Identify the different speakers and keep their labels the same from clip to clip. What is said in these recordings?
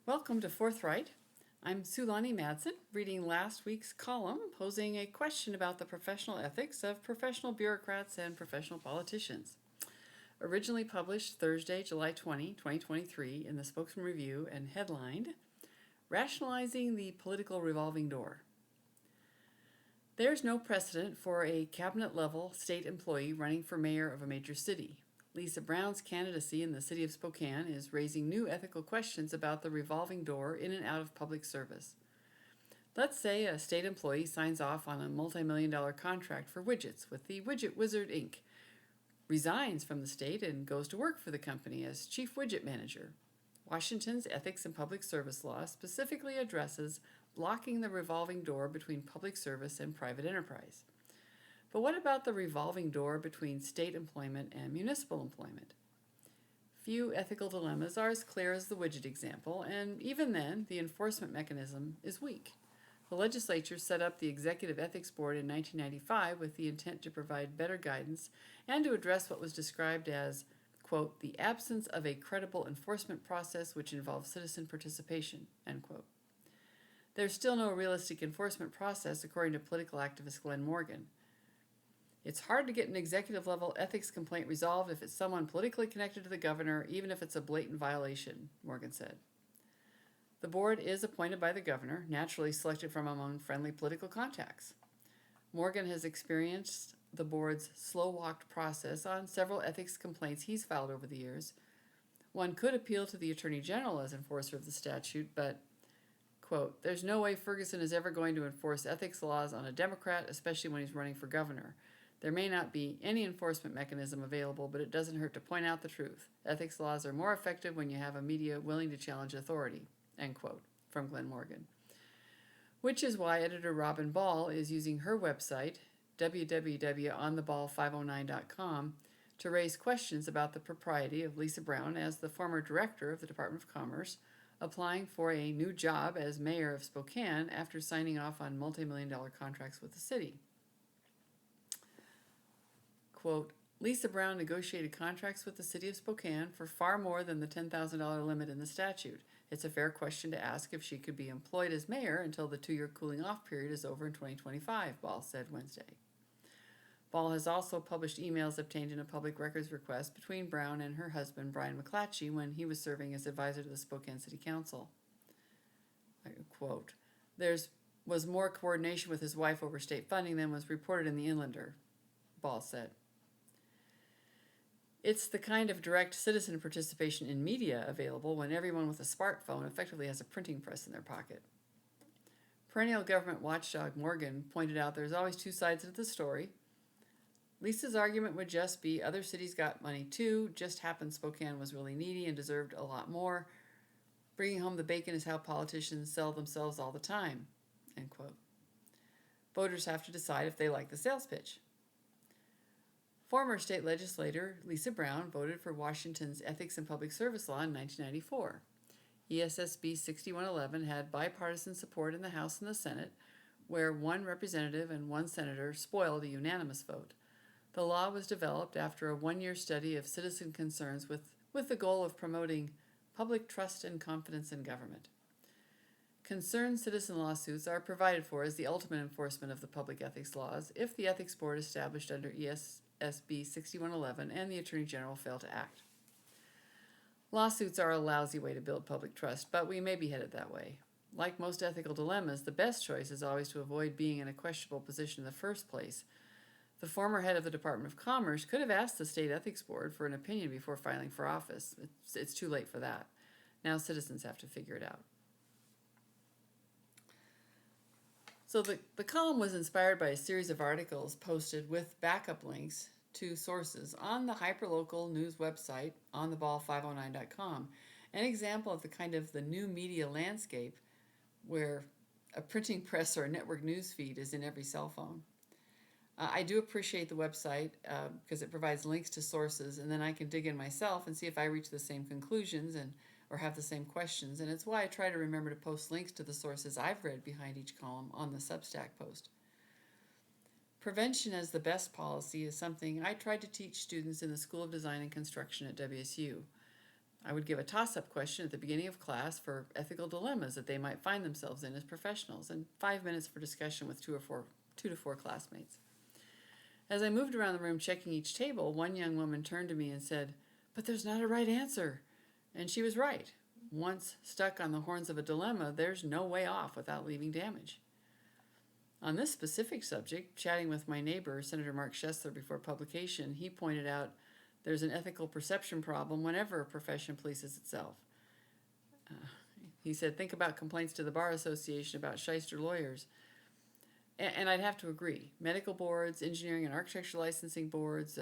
Speaker 1: Welcome to Forthright. I'm Sulani Madsen, reading last week's column posing a question about the professional ethics of professional bureaucrats and professional politicians. Originally published Thursday, July 20, 2023 in the Spokane Review and headlined, Rationalizing the Political Revolving Door. There's no precedent for a cabinet-level state employee running for mayor of a major city. Lisa Brown's candidacy in the city of Spokane is raising new ethical questions about the revolving door in and out of public service. Let's say a state employee signs off on a multi-million-dollar contract for widgets with the Widget Wizard Inc., resigns from the state and goes to work for the company as chief widget manager. Washington's Ethics and Public Service Law specifically addresses blocking the revolving door between public service and private enterprise. But what about the revolving door between state employment and municipal employment? Few ethical dilemmas are as clear as the widget example, and even then, the enforcement mechanism is weak. The legislature set up the Executive Ethics Board in 1995 with the intent to provide better guidance and to address what was described as, quote, the absence of a credible enforcement process which involves citizen participation, end quote. There's still no realistic enforcement process, according to political activist Glenn Morgan. It's hard to get an executive-level ethics complaint resolved if it's someone politically connected to the governor, even if it's a blatant violation, Morgan said. The board is appointed by the governor, naturally selected from among friendly political contacts. Morgan has experienced the board's slow-walked process on several ethics complaints he's filed over the years. One could appeal to the Attorney General as enforcer of the statute, but, quote, there's no way Ferguson is ever going to enforce ethics laws on a Democrat, especially when he's running for governor. There may not be any enforcement mechanism available, but it doesn't hurt to point out the truth. Ethics laws are more effective when you have a media willing to challenge authority, end quote, from Glenn Morgan. Which is why editor Robin Ball is using her website, www.ontheball509.com, to raise questions about the propriety of Lisa Brown, as the former director of the Department of Commerce, applying for a new job as mayor of Spokane after signing off on multi-million-dollar contracts with the city. Quote, Lisa Brown negotiated contracts with the city of Spokane for far more than the $10,000 limit in the statute. It's a fair question to ask if she could be employed as mayor until the 2-year cooling-off period is over in 2025, Ball said Wednesday. Ball has also published emails obtained in a public records request between Brown and her husband, Brian McClatchy, when he was serving as advisor to the Spokane City Council. Quote, there was more coordination with his wife over state funding than was reported in the Inlander, Ball said. It's the kind of direct citizen participation in media available when everyone with a smartphone effectively has a printing press in their pocket. Perennial government watchdog Morgan pointed out there's always two sides of the story. Lisa's argument would just be other cities got money too, just happened Spokane was really needy and deserved a lot more. Bringing home the bacon is how politicians sell themselves all the time, end quote. Voters have to decide if they like the sales pitch. Former state legislator Lisa Brown voted for Washington's Ethics and Public Service Law in 1994. ESSB 6111 had bipartisan support in the House and the Senate, where one representative and one senator spoiled a unanimous vote. The law was developed after a 1-year study of citizen concerns with the goal of promoting public trust and confidence in government. Concerned citizen lawsuits are provided for as the ultimate enforcement of the public ethics laws if the Ethics Board established under ESSB 6111 and the Attorney General fail to act. Lawsuits are a lousy way to build public trust, but we may be headed that way. Like most ethical dilemmas, the best choice is always to avoid being in a questionable position in the first place. The former head of the Department of Commerce could have asked the State Ethics Board for an opinion before filing for office. It's too late for that. Now citizens have to figure it out. So the column was inspired by a series of articles posted with backup links to sources on the hyperlocal news website ontheball509.com, an example of the new media landscape where a printing press or a network news feed is in every cell phone. I do appreciate the website because it provides links to sources, and then I can dig in myself and see if I reach the same conclusions or have the same questions, and it's why I try to remember to post links to the sources I've read behind each column on the Substack post. Prevention as the best policy is something I tried to teach students in the School of Design and Construction at WSU. I would give a toss-up question at the beginning of class for ethical dilemmas that they might find themselves in as professionals, and 5 minutes for discussion with 2 to 4 classmates. As I moved around the room checking each table, one young woman turned to me and said, "But there's not a right answer." And she was right. Once stuck on the horns of a dilemma, there's no way off without leaving damage. On this specific subject, chatting with my neighbor, Senator Mark Schessler, before publication, he pointed out there's an ethical perception problem whenever a profession polices itself. He said, think about complaints to the Bar Association about shyster lawyers. And I'd have to agree. Medical boards, engineering and architecture licensing boards,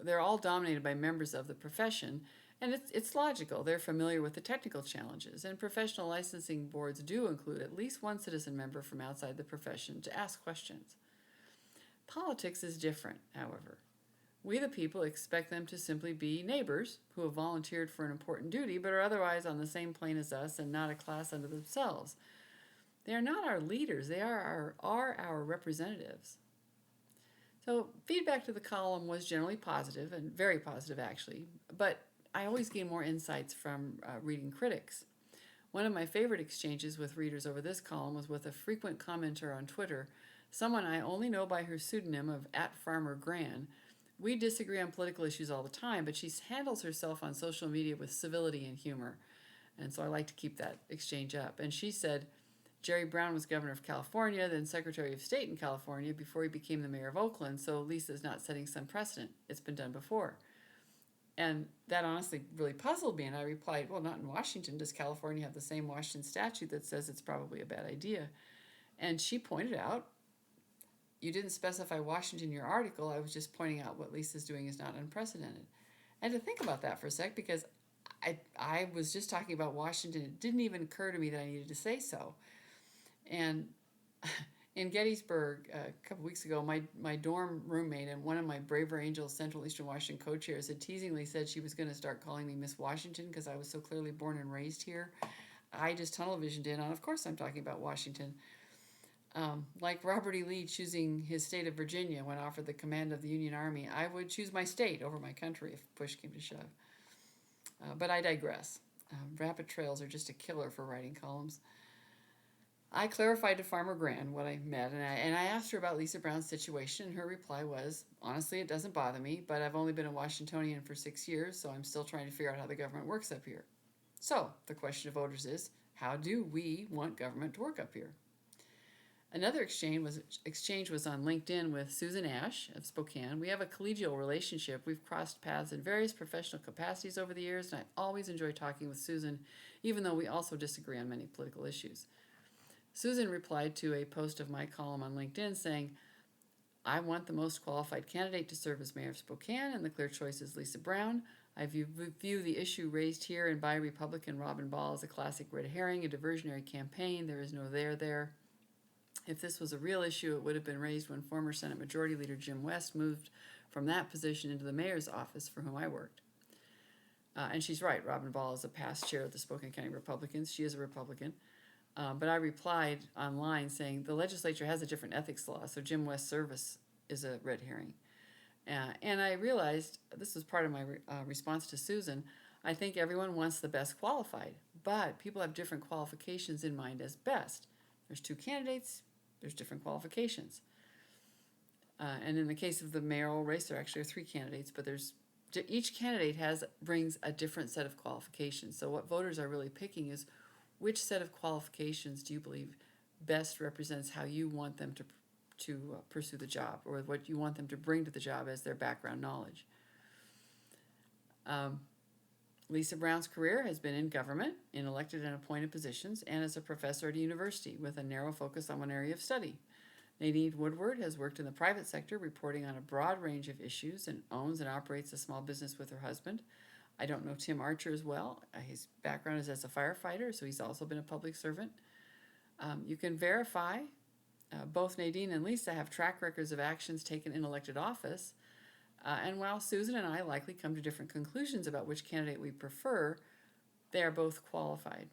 Speaker 1: they're all dominated by members of the profession, and it's logical. They're familiar with the technical challenges, and professional licensing boards do include at least one citizen member from outside the profession to ask questions. Politics is different, however. We the people expect them to simply be neighbors who have volunteered for an important duty but are otherwise on the same plane as us and not a class unto themselves. They are not our leaders, they are our representatives. So feedback to the column was generally positive, and very positive actually, but I always gain more insights from reading critics. One of my favorite exchanges with readers over this column was with a frequent commenter on Twitter, someone I only know by her pseudonym of @FarmerGran. We disagree on political issues all the time, but she handles herself on social media with civility and humor, and so I like to keep that exchange up. And she said, Jerry Brown was governor of California, then Secretary of State in California before he became the mayor of Oakland, so Lisa's not setting some precedent. It's been done before. And that honestly really puzzled me, and I replied, well, not in Washington. Does California have the same Washington statute that says it's probably a bad idea? And she pointed out, you didn't specify Washington in your article. I was just pointing out what Lisa's doing is not unprecedented. I had to think about that for a sec because I was just talking about Washington. It didn't even occur to me that I needed to say so. And in Gettysburg a couple weeks ago, my dorm roommate and one of my Braver Angels Central Eastern Washington co-chairs had teasingly said she was going to start calling me Miss Washington because I was so clearly born and raised here. I just tunnel visioned in on, of course I'm talking about Washington. Like Robert E. Lee choosing his state of Virginia when offered the command of the Union Army, I would choose my state over my country if push came to shove. But I digress. Rapid trails are just a killer for writing columns. I clarified to Farmer Gran what I meant, and I asked her about Lisa Brown's situation, and her reply was, honestly, it doesn't bother me, but I've only been a Washingtonian for 6 years, so I'm still trying to figure out how the government works up here. So, the question to voters is, how do we want government to work up here? Another exchange was on LinkedIn with Susan Ash of Spokane. We have a collegial relationship. We've crossed paths in various professional capacities over the years, and I always enjoy talking with Susan, even though we also disagree on many political issues. Susan replied to a post of my column on LinkedIn saying, I want the most qualified candidate to serve as mayor of Spokane, and the clear choice is Lisa Brown. I view the issue raised here and by Republican Robin Ball as a classic red herring, a diversionary campaign. There is no there. If this was a real issue, it would have been raised when former Senate Majority Leader Jim West moved from that position into the mayor's office for whom I worked. And she's right, Robin Ball is a past chair of the Spokane County Republicans. She is a Republican. But I replied online saying the legislature has a different ethics law, so Jim West's service is a red herring. And I realized, this was part of my response to Susan, I think everyone wants the best qualified, but people have different qualifications in mind as best. There's 2 candidates, there's different qualifications. And in the case of the mayoral race, there actually are 3 candidates, but each candidate brings a different set of qualifications. So what voters are really picking is, which set of qualifications do you believe best represents how you want them to pursue the job, or what you want them to bring to the job as their background knowledge? Lisa Brown's career has been in government, in elected and appointed positions, and as a professor at a university with a narrow focus on one area of study. Nadine Woodward has worked in the private sector, reporting on a broad range of issues, and owns and operates a small business with her husband. I don't know Tim Archer as well. His background is as a firefighter, so he's also been a public servant. You can verify both Nadine and Lisa have track records of actions taken in elected office. And while Susan and I likely come to different conclusions about which candidate we prefer, they are both qualified.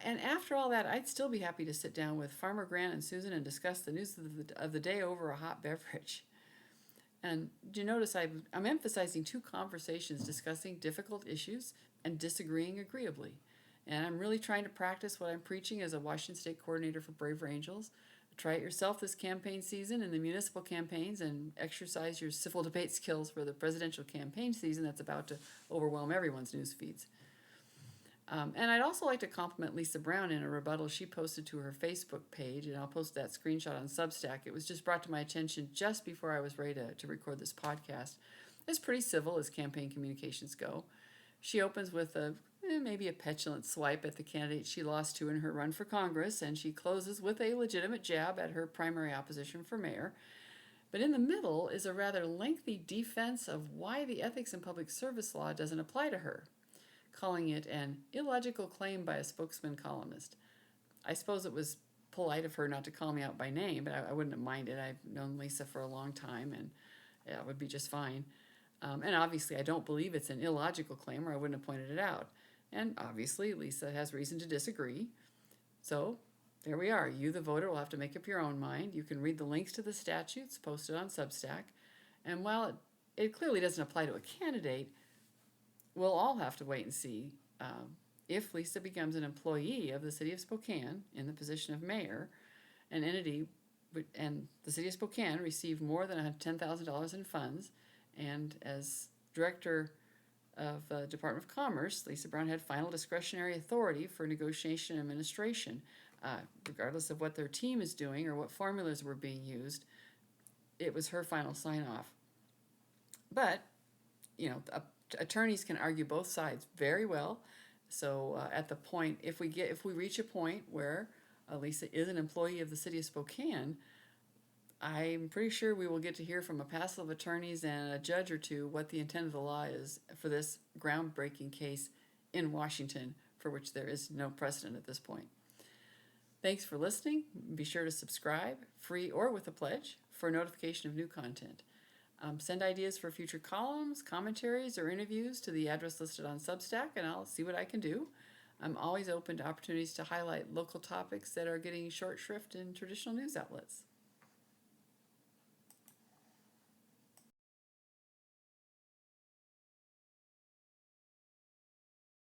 Speaker 1: And after all that, I'd still be happy to sit down with Farmer Grant and Susan and discuss the news of the day over a hot beverage. And do you notice I'm emphasizing two conversations discussing difficult issues and disagreeing agreeably. And I'm really trying to practice what I'm preaching as a Washington State coordinator for Braver Angels. Try it yourself this campaign season in the municipal campaigns and exercise your civil debate skills for the presidential campaign season that's about to overwhelm everyone's news feeds. And I'd also like to compliment Lisa Brown in a rebuttal she posted to her Facebook page, and I'll post that screenshot on Substack. It was just brought to my attention just before I was ready to record this podcast. It's pretty civil as campaign communications go. She opens with maybe a petulant swipe at the candidate she lost to in her run for Congress, and she closes with a legitimate jab at her primary opposition for mayor. But in the middle is a rather lengthy defense of why the Ethics and Public Service Law doesn't apply to her, calling it an illogical claim by a spokesman columnist. I suppose it was polite of her not to call me out by name, but I wouldn't have minded. I've known Lisa for a long time, and yeah, it would be just fine. And obviously, I don't believe it's an illogical claim, or I wouldn't have pointed it out. And obviously, Lisa has reason to disagree. So there we are. You, the voter, will have to make up your own mind. You can read the links to the statutes posted on Substack. And while it clearly doesn't apply to a candidate, we'll all have to wait and see if Lisa becomes an employee of the city of Spokane in the position of mayor. An entity and the city of Spokane received more than $10,000 in funds. And as director of the Department of Commerce, Lisa Brown had final discretionary authority for negotiation and administration. Regardless of what their team is doing or what formulas were being used, it was her final sign-off. But, attorneys can argue both sides very well. So at the point, if we reach a point where Lisa is an employee of the city of Spokane, I'm pretty sure we will get to hear from a passel of attorneys and a judge or two what the intent of the law is for this groundbreaking case in Washington, for which there is no precedent at this point. Thanks for listening. Be sure to subscribe, free or with a pledge, for notification of new content. Send ideas for future columns, commentaries, or interviews to the address listed on Substack, and I'll see what I can do. I'm always open to opportunities to highlight local topics that are getting short shrift in traditional news outlets.